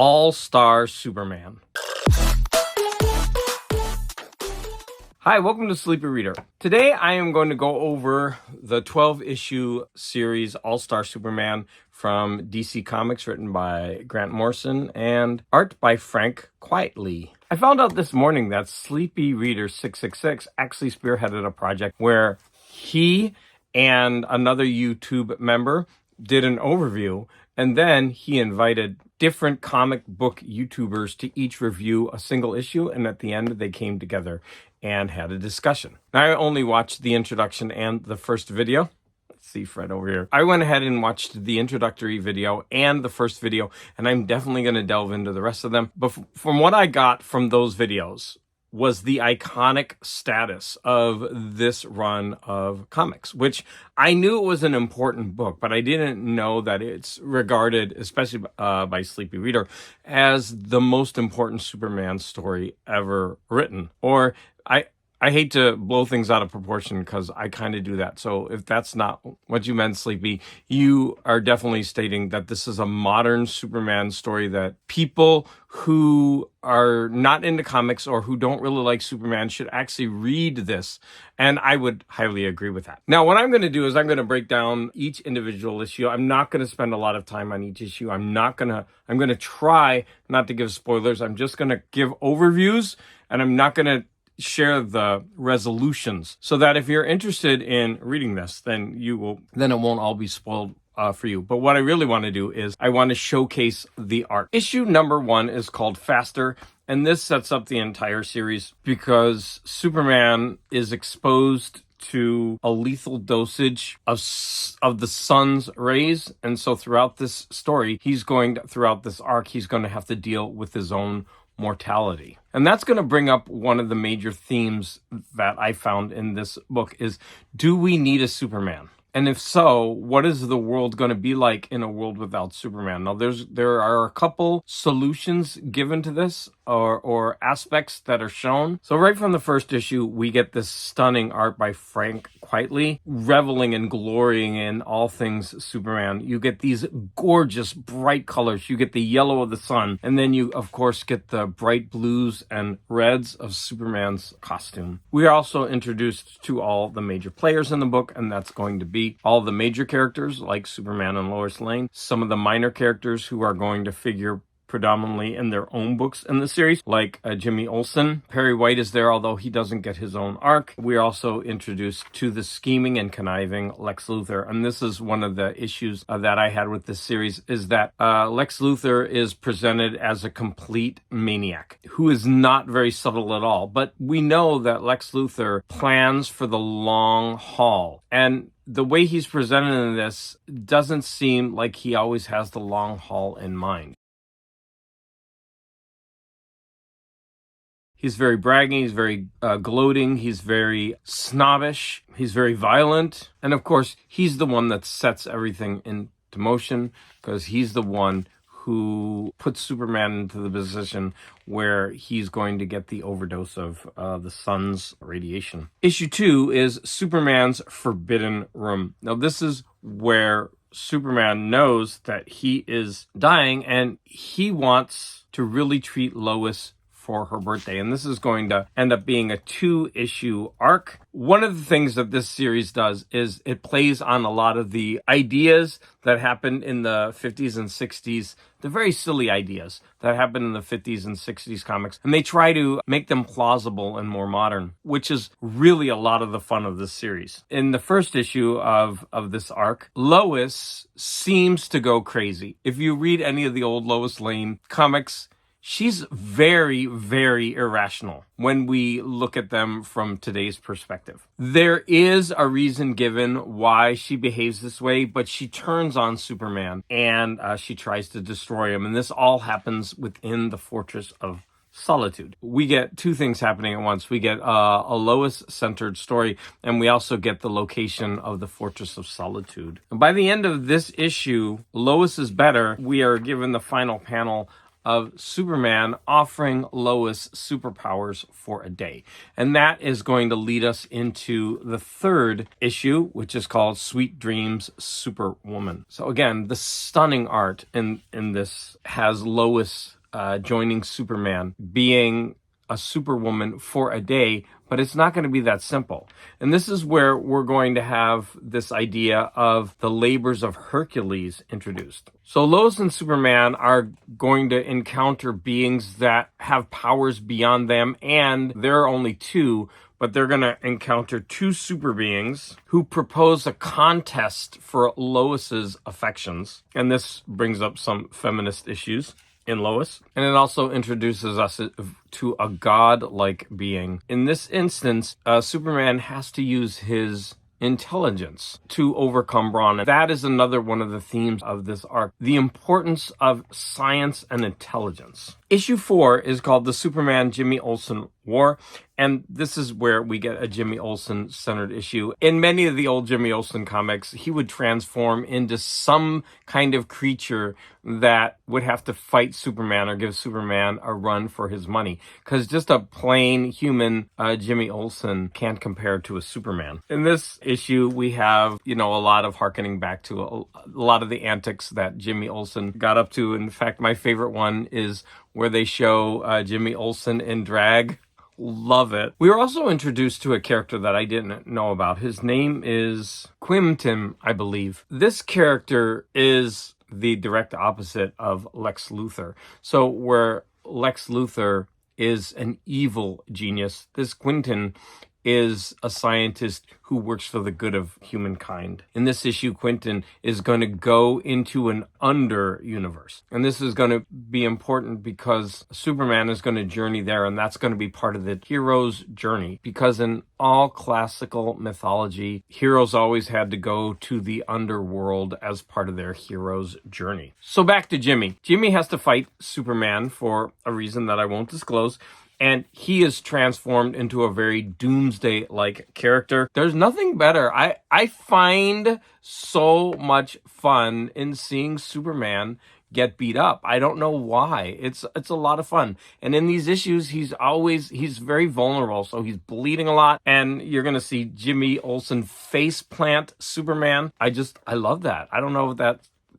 All-Star Superman. Hi, welcome to Sleepy Reader. Today I am going to go over the 12-issue series All-Star Superman from DC Comics, written by Grant Morrison and art by Frank Quitely. I found out this morning that Sleepy Reader 666 actually spearheaded a project where he and another YouTube member did an overview, and then he invited different comic book YouTubers to each review a single issue, and at the end they came together and had a discussion. Now, I only watched the introduction and the first video. Let's see Fred over here. I went ahead and watched the introductory video and the first video, and I'm definitely going to delve into the rest of them. But from what I got from those videos was the iconic status of this run of comics, which I knew it was an important book, but I didn't know that it's regarded, especially by Sleepy Reader, as the most important Superman story ever written. Or I hate to blow things out of proportion because I kind of do that. So if that's not what you meant, Sleepy, you are definitely stating that this is a modern Superman story that people who are not into comics or who don't really like Superman should actually read this. And I would highly agree with that. Now, what I'm going to do is I'm going to break down each individual issue. I'm not going to spend a lot of time on each issue. I'm going to try not to give spoilers. I'm just going to give overviews, and I'm not going to share the resolutions, so that if you're interested in reading this, then it won't all be spoiled for you. But what I really want to do is I want to showcase the art. Issue number 1 is called Faster, and this sets up the entire series because Superman is exposed to a lethal dosage of the sun's rays, and so throughout this story, throughout this arc, he's going to have to deal with his own mortality. And that's going to bring up one of the major themes that I found in this book is, do we need a Superman? And if so, what is the world going to be like in a world without Superman? Now, there are a couple solutions given to this, or aspects that are shown. So right from the first issue, we get this stunning art by Frank Quitely, reveling and glorying in all things Superman. You get these gorgeous, bright colors. You get the yellow of the sun, and then you, of course, get the bright blues and reds of Superman's costume. We are also introduced to all the major players in the book, and that's going to be all the major characters like Superman and Lois Lane, some of the minor characters who are going to figure predominantly in their own books in the series, like Jimmy Olsen. Perry White is there, although he doesn't get his own arc. We're also introduced to the scheming and conniving Lex Luthor, and this is one of the issues that I had with this series, is that Lex Luthor is presented as a complete maniac who is not very subtle at all. But we know that Lex Luthor plans for the long haul, and the way he's presented in this doesn't seem like he always has the long haul in mind. He's very bragging, he's very gloating, he's very snobbish, he's very violent. And of course, he's the one that sets everything into motion, because he's the one who puts Superman into the position where he's going to get the overdose of the sun's radiation. Issue 2 is Superman's Forbidden Room. Now, this is where Superman knows that he is dying, and he wants to really treat Lois for her birthday, and this is going to end up being a 2-issue arc. One of the things that this series does is it plays on a lot of the ideas that happened in the 50s and 60s, the very silly ideas that happened in the 50s and 60s comics, and they try to make them plausible and more modern, which is really a lot of the fun of this series. In the first issue of this arc, Lois seems to go crazy. If you read any of the old Lois Lane comics, she's very, very irrational when we look at them from today's perspective. There is a reason given why she behaves this way, but she turns on Superman and she tries to destroy him. And this all happens within the Fortress of Solitude. We get two things happening at once. We get a Lois-centered story, and we also get the location of the Fortress of Solitude. And by the end of this issue, Lois is better. We are given the final panel of Superman offering Lois superpowers for a day. And that is going to lead us into the third issue, which is called Sweet Dreams Superwoman. So again, the stunning art in this has Lois joining Superman, being a superwoman for a day, but it's not going to be that simple. And this is where we're going to have this idea of the labors of Hercules introduced. So Lois and Superman are going to encounter beings that have powers beyond them, and there are only two, but they're going to encounter two super beings who propose a contest for Lois's affections. And this brings up some feminist issues in Lois, and it also introduces us to a god-like being. In this instance, Superman has to use his intelligence to overcome Brawn. And that is another one of the themes of this arc, the importance of science and intelligence. Issue 4 is called The Superman Jimmy Olsen War, and this is where we get a Jimmy Olsen-centered issue. In many of the old Jimmy Olsen comics, he would transform into some kind of creature that would have to fight Superman or give Superman a run for his money, because just a plain human Jimmy Olsen can't compare to a Superman. In this issue, we have, a lot of hearkening back to a lot of the antics that Jimmy Olsen got up to. In fact, my favorite one is where they show Jimmy Olsen in drag. Love it. We were also introduced to a character that I didn't know about. His name is Quimtim, I believe. This character is the direct opposite of Lex Luthor. So where Lex Luthor is an evil genius, this Quintin is a scientist who works for the good of humankind. In this issue, Quintin is going to go into an under universe. And this is going to be important because Superman is going to journey there, and that's going to be part of the hero's journey. Because in all classical mythology, heroes always had to go to the underworld as part of their hero's journey. So back to Jimmy. Jimmy has to fight Superman for a reason that I won't disclose. And he is transformed into a very doomsday-like character. There's nothing better. I find so much fun in seeing Superman get beat up. I don't know why. It's a lot of fun. And in these issues, he's very vulnerable, so he's bleeding a lot. And you're going to see Jimmy Olsen face plant Superman. I love that. I don't know if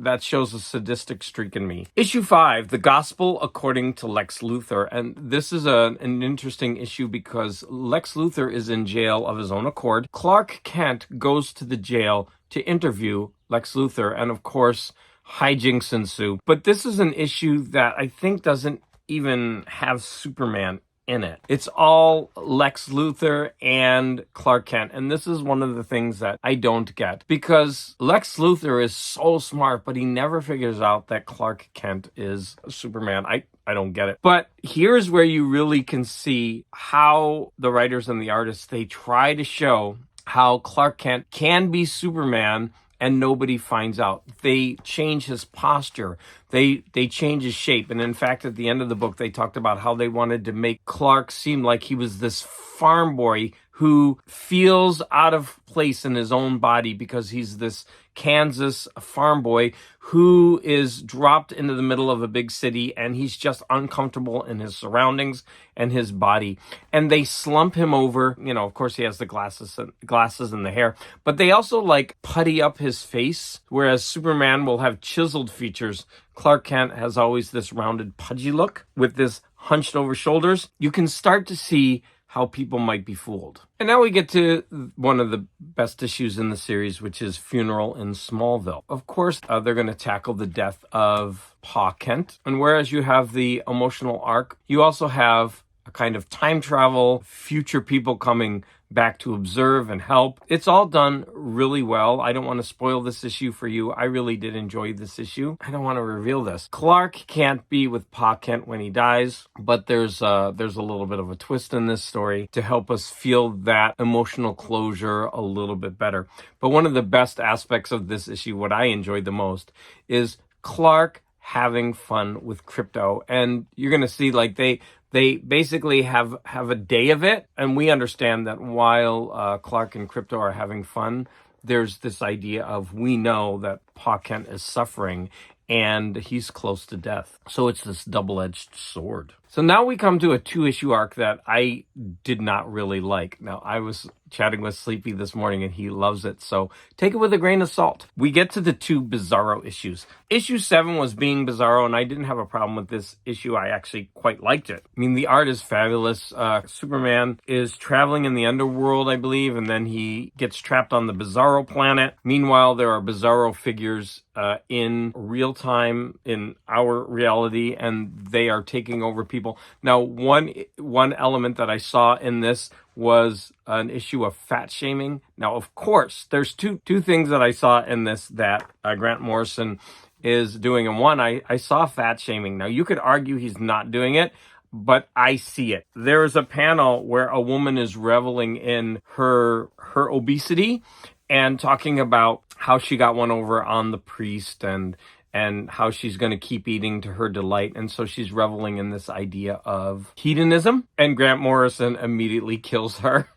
that shows a sadistic streak in me. Issue 5, The Gospel According to Lex Luthor. And this is an interesting issue because Lex Luthor is in jail of his own accord. Clark Kent goes to the jail to interview Lex Luthor. And of course, hijinks ensue. But this is an issue that I think doesn't even have Superman in it. It's all Lex Luthor and Clark Kent. And this is one of the things that I don't get, because Lex Luthor is so smart, but he never figures out that Clark Kent is Superman. I don't get it. But here's where you really can see how the writers and the artists, they try to show how Clark Kent can be Superman and nobody finds out. They change his posture. They change his shape. And in fact, at the end of the book, they talked about how they wanted to make Clark seem like he was this farm boy who feels out of place in his own body because he's this Kansas farm boy who is dropped into the middle of a big city, and he's just uncomfortable in his surroundings and his body. And they slump him over. Of course, he has the glasses and the hair, but they also putty up his face, whereas Superman will have chiseled features. Clark Kent has always this rounded, pudgy look with this hunched over shoulders. You can start to see how people might be fooled. And now we get to one of the best issues in the series, which is Funeral in Smallville. Of course, they're going to tackle the death of Pa Kent. And whereas you have the emotional arc, you also have a kind of time travel, future people coming back to observe and help. It's all done really well. I don't want to spoil this issue for you. I really did enjoy this issue. I don't want to reveal this. Clark can't be with Pa Kent when he dies, but there's a little bit of a twist in this story to help us feel that emotional closure a little bit better. But one of the best aspects of this issue, what I enjoyed the most, is Clark having fun with Krypto. And you're going to see they basically have a day of it. And we understand that while Clark and Krypto are having fun, there's this idea of, we know that Pa Kent is suffering. and he's close to death. So it's this double-edged sword. So now we come to a 2-issue arc that I did not really like. Now, I was chatting with Sleepy this morning and he loves it, so take it with a grain of salt. We get to the 2 Bizarro issues. Issue 7 was being Bizarro, and I didn't have a problem with this issue. I actually quite liked it. I mean, the art is fabulous. Superman is traveling in the underworld, I believe, and then he gets trapped on the Bizarro planet. Meanwhile, there are Bizarro figures in real time in our reality, and they are taking over people. Now, one element that I saw in this was an issue of fat shaming. Now, of course, there's two things that I saw in this that Grant Morrison is doing. And one, I saw fat shaming. Now, you could argue he's not doing it, but I see it. There is a panel where a woman is reveling in her obesity and talking about how she got one over on the priest and how she's going to keep eating to her delight. And so she's reveling in this idea of hedonism. And Grant Morrison immediately kills her.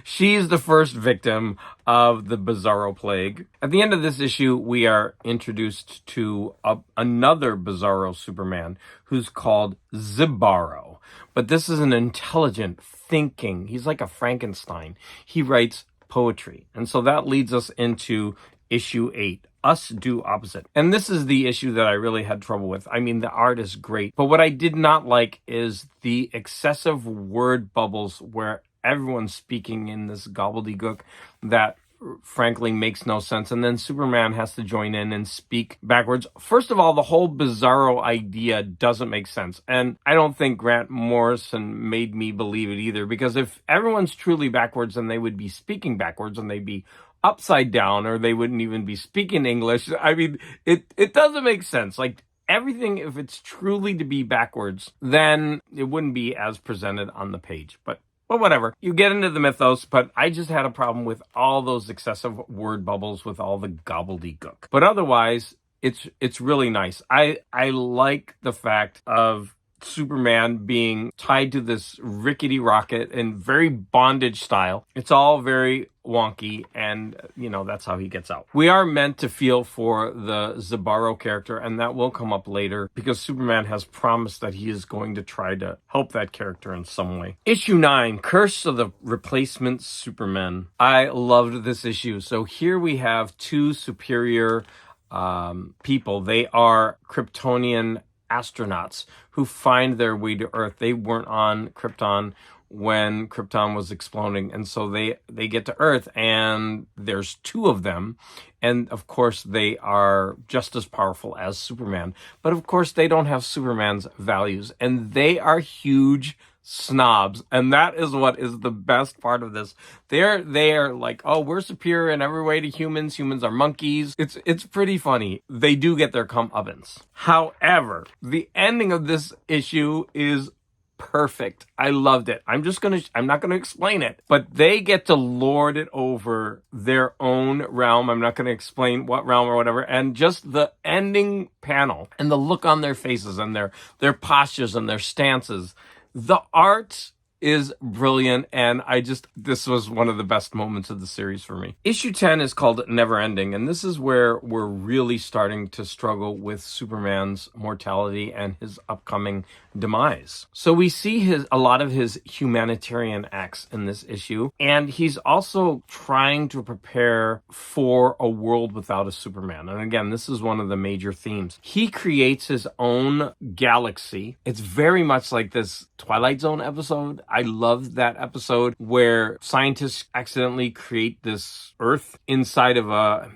She's the first victim of the Bizarro plague. At the end of this issue, we are introduced to another Bizarro Superman who's called Zibaro. But this is an intelligent, thinking, he's like a Frankenstein. He writes poetry. And so that leads us into issue 8. Us Do Opposite. And this is the issue that I really had trouble with. I mean, the art is great, but what I did not like is the excessive word bubbles where everyone's speaking in this gobbledygook that frankly makes no sense. And then Superman has to join in and speak backwards. First of all, the whole Bizarro idea doesn't make sense. And I don't think Grant Morrison made me believe it either, because if everyone's truly backwards, then they would be speaking backwards and they'd be upside down, or they wouldn't even be speaking English. I mean, it doesn't make sense. Like, everything, if it's truly to be backwards, then it wouldn't be as presented on the page. But whatever. You get into the mythos, but I just had a problem with all those excessive word bubbles with all the gobbledygook. But otherwise, it's really nice. I like the fact of Superman being tied to this rickety rocket in very bondage style. It's all very wonky, and that's how he gets out. We are meant to feel for the Zibaro character, and that will come up later because Superman has promised that he is going to try to help that character in some way. Issue 9, Curse of the Replacement Supermen. I loved this issue. So here we have 2 superior people. They are Kryptonian astronauts who find their way to Earth. They weren't on Krypton when Krypton was exploding, and so they get to Earth, and there's 2 of them, and of course they are just as powerful as Superman, but of course they don't have Superman's values, and they are huge snobs, and that is what is the best part of this. They're like, oh, we're superior in every way to humans. Humans are monkeys. It's pretty funny. They do get their comeuppance. However, the ending of this issue is perfect. I loved it. I'm not gonna explain it, but they get to lord it over their own realm. I'm not gonna explain what realm or whatever. And just the ending panel and the look on their faces and their postures and their stances. The art is brilliant, and this was one of the best moments of the series for me. Issue 10 is called Never Ending, and this is where we're really starting to struggle with Superman's mortality and his upcoming demise. So we see a lot of his humanitarian acts in this issue, and he's also trying to prepare for a world without a Superman. And again, this is one of the major themes. He creates his own galaxy. It's very much like this Twilight Zone episode. I loved that episode where scientists accidentally create this Earth inside of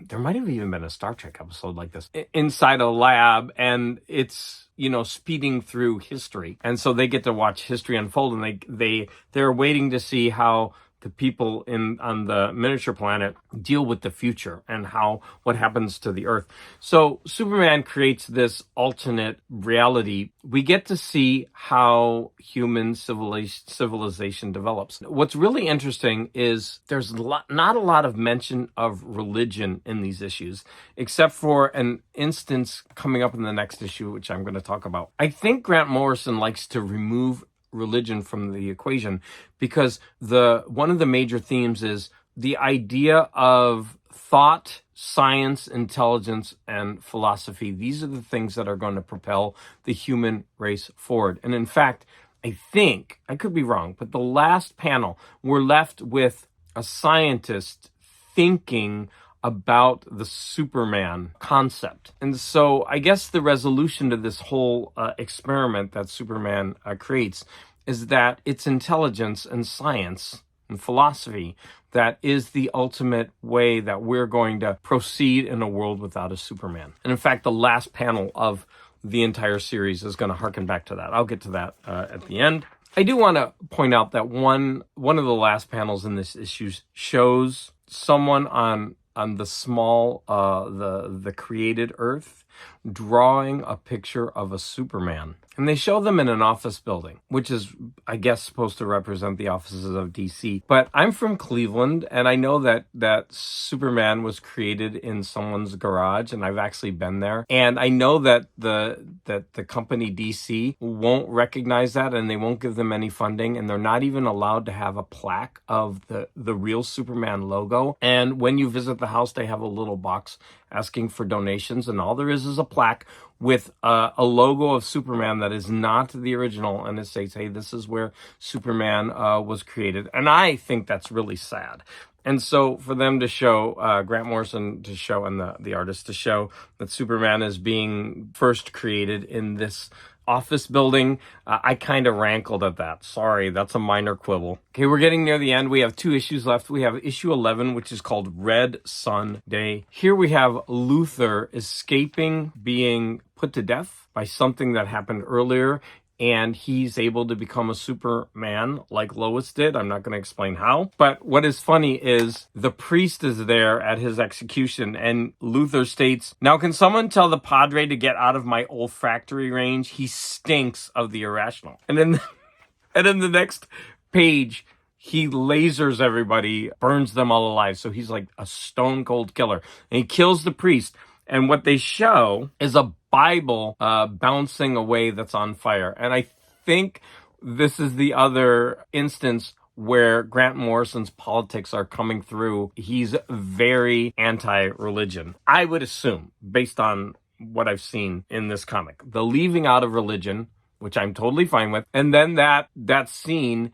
there might have even been a Star Trek episode like this, inside a lab, and it's speeding through history. And so they get to watch history unfold, and they're waiting to see how the people on the miniature planet deal with the future and what happens to the Earth. So Superman creates this alternate reality. We get to see how human civilization develops. What's really interesting is there's not a lot of mention of religion in these issues, except for an instance coming up in the next issue, which I'm going to talk about. I think Grant Morrison likes to remove religion from the equation because one of the major themes is the idea of thought, science, intelligence, and philosophy. These are the things that are going to propel the human race forward. And in fact, I think, I could be wrong, but the last panel, we're left with a scientist thinking about the Superman concept. And so I guess the resolution to this whole experiment that Superman creates is that it's intelligence and science and philosophy that is the ultimate way that we're going to proceed in a world without a Superman. And in fact, the last panel of the entire series is going to harken back to that. I'll get to that at the end. I do want to point out that one of the last panels in this issue shows someone on the small, the created Earth, drawing a picture of a Superman. And they show them in an office building, which is, I guess, supposed to represent the offices of DC. But I'm from Cleveland, and I know that Superman was created in someone's garage, and I've actually been there. And I know that the company DC won't recognize that, and they won't give them any funding, and they're not even allowed to have a plaque of the real Superman logo. And when you visit the house, they have a little box asking for donations, and all there is a plaque with a logo of Superman that is not the original, and it says, hey, this is where Superman was created. And I think that's really sad. And so for them to show, Grant Morrison to show, and the artist to show that Superman is being first created in this office building, I kind of rankled at that. Sorry, that's a minor quibble. Okay, we're getting near the end. We have 2 issues left. We have issue 11, which is called Red Sun Day. Here we have Luthor escaping being put to death by something that happened earlier, and he's able to become a Superman like Lois did. I'm not going to explain how. But what is funny is the priest is there at his execution, and Luthor states, now can someone tell the Padre to get out of my olfactory range? He stinks of the irrational. And then the next page, he lasers everybody, burns them all alive. So he's like a stone cold killer. And he kills the priest. And what they show is a Bible bouncing away that's on fire. And I think this is the other instance where Grant Morrison's politics are coming through. He's very anti-religion. I would assume, based on what I've seen in this comic. The leaving out of religion, which I'm totally fine with, and then that scene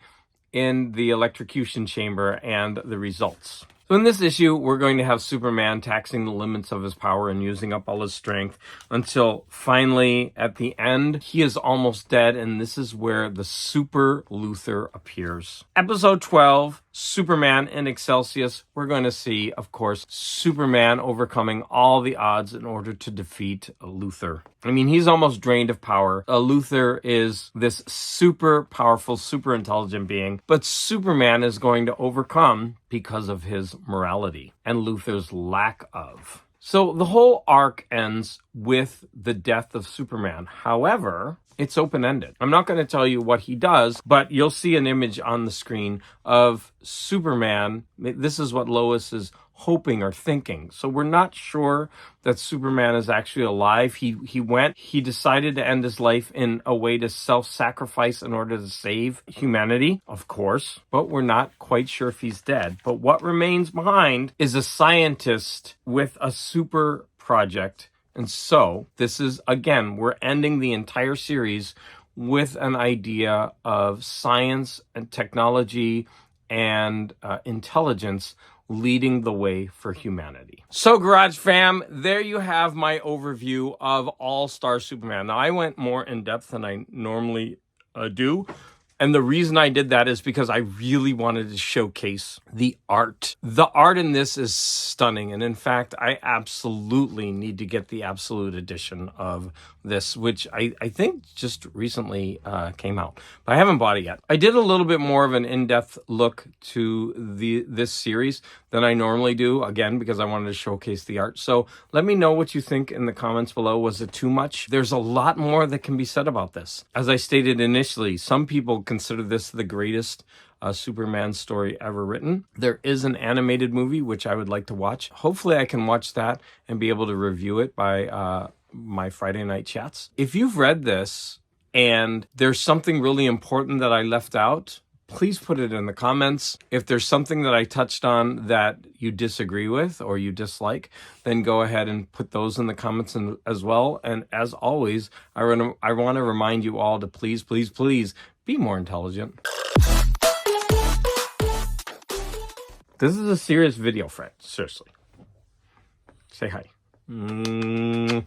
in the electrocution chamber and the results. So in this issue, we're going to have Superman taxing the limits of his power and using up all his strength until finally, at the end, he is almost dead, and this is where the Super Luthor appears. Episode 12, Superman in Excelsius. We're going to see, of course, Superman overcoming all the odds in order to defeat Luthor. I mean, he's almost drained of power. Luthor is this super powerful, super intelligent being, but Superman is going to overcome because of his morality and Luthor's lack of. So the whole arc ends with the death of Superman. However, it's open-ended. I'm not going to tell you what he does, but you'll see an image on the screen of Superman. This is what Lois is hoping or thinking. So we're not sure that Superman is actually alive. He decided to end his life in a way to self-sacrifice in order to save humanity, of course, but we're not quite sure if he's dead. But what remains behind is a scientist with a super project. And so this is, again, we're ending the entire series with an idea of science and technology and intelligence leading the way for humanity. So Garage Fam, there you have my overview of All-Star Superman. Now I went more in depth than I normally do. And the reason I did that is because I really wanted to showcase the art. The art in this is stunning. And in fact, I absolutely need to get the absolute edition of this, which I think just recently came out. But I haven't bought it yet. I did a little bit more of an in-depth look to this series than I normally do, again, because I wanted to showcase the art. So let me know what you think in the comments below. Was it too much? There's a lot more that can be said about this. As I stated initially, some people consider this the greatest Superman story ever written. There is an animated movie, which I would like to watch. Hopefully I can watch that and be able to review it by my Friday night chats. If you've read this and there's something really important that I left out, please put it in the comments. If there's something that I touched on that you disagree with or you dislike, then go ahead and put those in the comments as well. And as always, I want to remind you all to please, please, please be more intelligent. This is a serious video, friend. Seriously. Say hi.